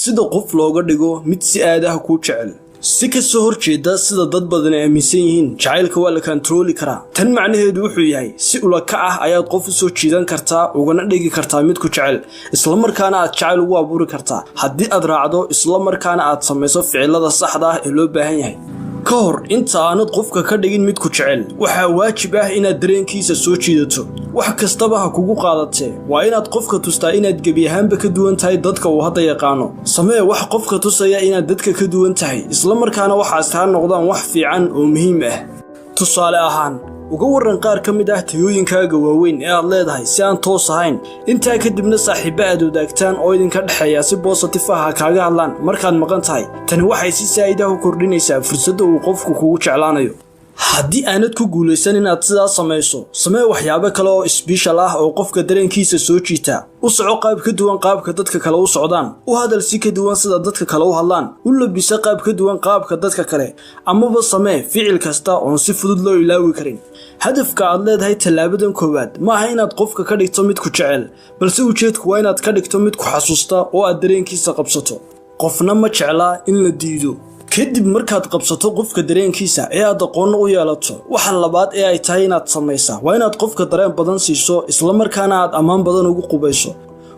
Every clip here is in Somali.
sida qof looga dhigo mid si aad ah ku jecel si ka soo horjeeda sida dad badan aaminsan yihiin jacaylka waa la control karaa tan macnaheedu wuxuu yahay si ula ka ah ayaad qof soo jiidan kartaa ugana dhigi kartaa mid ku jecel isla markaana aad jacayl ugu abuuri kartaa haddii aad raacdo isla markaana aad samayso ficilada saxda ah ee loo baahan yahay ka hor inta aanad qofka ka dhigin mid ku jecel waxa waajib ah inaad dareenkiisa soo jiidato wax kastaba ha kugu qaadatee waa inaad qofka tustaa inaad gebi ahaanba ka duwan tahay dadka uu hadda yaqaano samee wax qofka tusaya inaad dadka ka duwan tahay isla markaana waxaas taa noqdaan wax fiican oo muhiim ah tusaale ahaan uga waran qaar ka mid ah tayooyinkaaga waaweyn ee aad leedahay si aan toos ahayn intaa kadibna saaxiibo aad wadaagtaan oo idinka dhexeeya si positive ah kaaga hadlaan markaad maqan tahay tani waxay si saa'id ah u kordhinaysaa fursadda uu qofku kugu jeclaanayo haddii aanad ku guulaysan inaad sidaas samayso samee waxyaabo kale oo special ah oo qofka dareenkiisa soo jiita u soco qaab ka duwan qaabka dadka kale u socdaan u hadal si ka duwan sida dadka kale u hadlaan u labisa qaab ka duwan qaabka dadka kale amaba samee ficil kasta oo si fudud loo ilaawi karin hadafka aad leedahay talaabadan koowaad ma aha inaad qofka ka dhigto mid ku jecel balse ujeedku waa inaad ka dhigto mid ku xasuusta oo aad dareenkiisa qabsato qofna ma jeclaa in la diido kadib markaad qabsato qofka dareenkiisa ee aad aqoon u yeelato waxa labaad ee ay tahay inaad samaysaa waa inaad qofka dareen badan siiso isla markaana aad ammaan badan ugu qubayso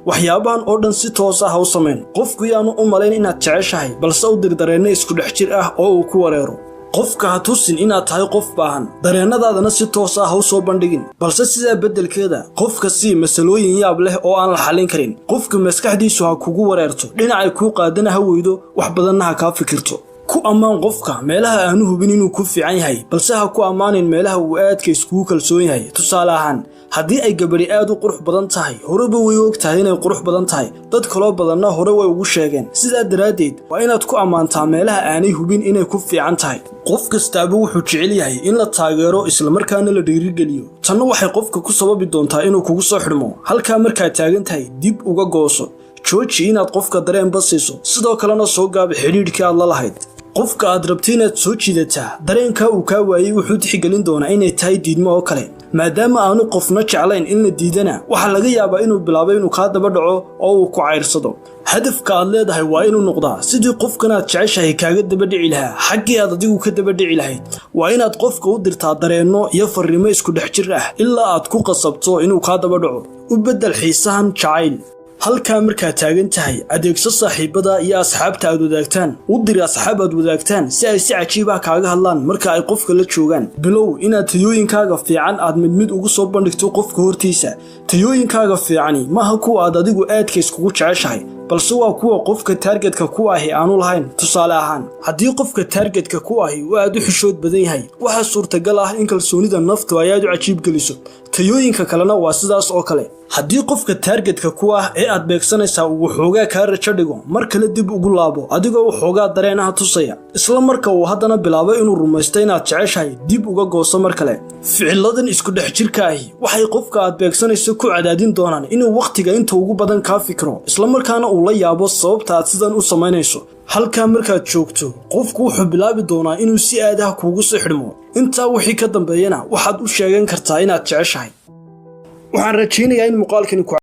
waxyaabahan oo dhan si toos ah u sameyn qofku yaanu u malayn inaad jeceshahay balse u dir dareenno isku dhex jir ah oo uu ku wareero qofka ha tusin inaad tahay qof baahan dareennadaadana si toos ah u soo bandhigin balse sidaa beddelkeeda qofka sii masalooyin yaab leh oo aan la xallin karin qofka maskaxdiisu ha kugu wareerto dhinacay kuu qaadana ha weydo wax badanna ha kaa fikirto ku ammaan qofka meelaha aanu hubin inuu ku fiican yahay balse ha ku ammaanin meelaha uu aadka iskugu kalsoon yahay tusaale ahaan haddii ay gabadhi aad u qurux badan tahay horeba way og tahay inay qurux badan tahay dad kaloo badanna hore way ugu sheegeen sidaa daraaddeed waa inaad ku ammaantaa meelaha aanay hubin inay ku fiican tahay qof kastaaba wuxuu jecel yahay in la taageero isla markaana la dhiirigeliyo tanna waxay qofka ku sababi doontaa inuu kugu soo xidhmo halkaa markaad taagan tahay dib uga gooso jooji inaad qofka dareenba siiso sidoo kalena soo gaaba xidhiidhkii aad la lahayd qofka aad rabto inaad soo jiidataa dareenka uu kaa waayey wuxuu tixgelin doonaa inay tahay diidmo oo kale maadaama aanu qofna jeclayn in la diidana waxaa laga yaabaa inuu bilaabo inuu kaa daba dhaco oo uu ku cayrsado hadafka aad leedahay waa inuu noqdaa sidii qofkan aad jeceshahay kaaga daba dhici lahaa xaggii aad adigu ka daba dhici lahayd waa inaad qofka u dirtaa dareenno iyo farriimo isku dhex jir ah ilaa aad ku qasabto inuu kaa daba dhaco u beddel xiisahan jacayl halkaa markaad taagan tahay adeegso saaxiibada iyo asxaabta aad wadaagtaan u dir asxaab aad wadaagtaan si ay si cajiib ah kaaga hadlaan marka ay qofka la joogaan bilow inaad tayooyinkaaga fiican aad mid ugu soo bandhigto qofka hortiisa tayooyinkaaga fiicani maaha kuwa aad adigu aadka iskugu jeceshahay balse waa kuwa qofka taargetka ku ahi aanu lahayn tusaale ahaan haddii qofka taargetka ku ahi uu aad u xishood badan yahay waxaa suurtagal ah in kalsoonida naftu ay aad u cajiib geliso tayooyinka kalena waa sidaas oo kale haddii qofka taargetka ku ah ee aad beegsanaysaa uu waxoogaa kaa rajo dhigo mar kale dib ugu laabo adigoo waxoogaa dareenaha tusaya isla marka uu haddana bilaabo inuu rumaysto inaad jeceshahay dib uga gooso mar kale ficiladan isku dhex jirka ahi waxay qofka aad beegsanayso ku cadaadin doonaan inuu wakhtiga inta ugu badan kaa fikiro isla markaana uu la yaabo sababta aad sidan u samaynayso halkaa markaad joogto qofku wuxuu bilaabi doonaa inuu si aad ah kuugu soo xidhmo intaa wixii ka dambeeyana waxaad u sheegan kartaa inaad jeceshahay waxaan rajaynayaa in muuqaalkani